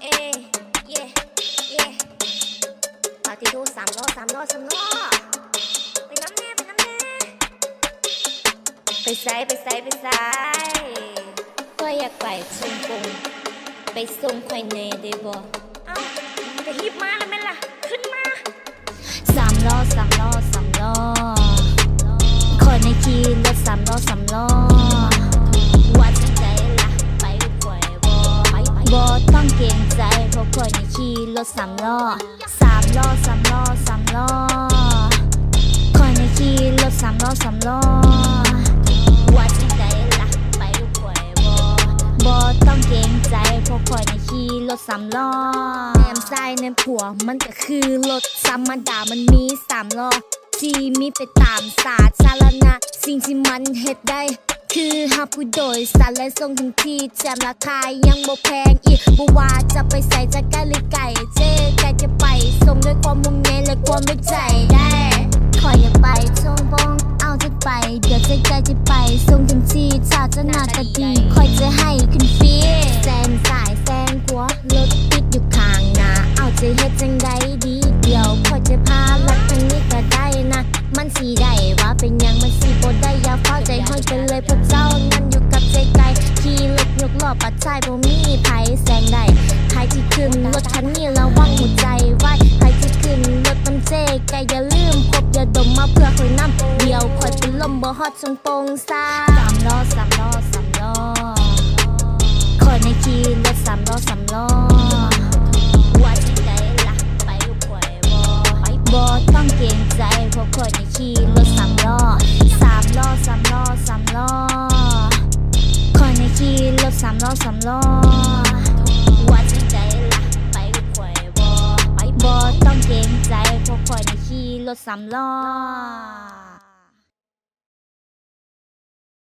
เอ้เย่เย่ปาติโท3 ล้อไปน้ำแน่ไปใส่ก็อยากไปส่งกงไปส่งข่อยแน่ได้บ่เอ้าจะรีบมาแล้วแม่นล่ะขึ้นมา3 ล้อคอยในขี่รถ3 ล้อว่าจังใจล่ะไปกับข่อยบ่ต้องเกรงใจเพราะข่อยในขี่รถ3 ล้อคอยในขี่รถ3 ล้อว่าจังใจล่ะไปกับข่อยบ่ต้องเกรงใจเพราะข่อยในขี่รถ3 ล้อแนมซ้ายแนมขวามันก็คือรถธรรมดามันมี3 ล้อที่มีไปตามสาธารณะสิ่งที่มันเฮ็ดได้คือหาผู้โดยสารและส่งถึงที่แถมราคายังบ่แพงอีกบ่ว่าจะไปใส่จะใกล้หรือไกลเจ๊ไกลจะไปส่งด้วยความมุ่งมั่นและความไม่ใจได้ขออย่าไปส่งบงเอาจะไปเดี๋ยวใจใจจะไปส่งถึงที่ถ้าจะหน้าก็ดีคอยจะให้ขึ้นฟรีแซงซ้ายแซงขวารถติดอยู่ข้างหน้าเอาจะเฮ็ดจังใดดีเดี๋ยวคอยจะพาลัดทางนี้ก็ได้นะมันสิได้ว่าเป็นยังมันสิบ่ได้อย่าเฝ้าใจห้อยกันเลยพวกเจ้านั้นอยู่กับใจไกลขี่รถยกล้อปัดชายบ่มีไผแซงได้ใครที่ขึ้นรถคันนี้ระวังหัวใจไว้ใครที่ขึ้นรถน้ำเจ๊แกอย่าลืมพบอย่าดมมาเพื่อคอยน้ำเดียวคอยเป็นลมบ่ฮอดทรงโปงซ่า3 ล้อคอยในขี่รถ3 ล้อว่าจังใดล่ะไปกับข่อยบ่ต้องเกรงใจเพราะข่อยในขี่รถ3 ล้อคอยในขี่รถ3 ล้อว่าจังใดล่ะไปกับข่อยบ่ต้องเกรงใจเพราะข่อยในขี่รถ3 ล้อ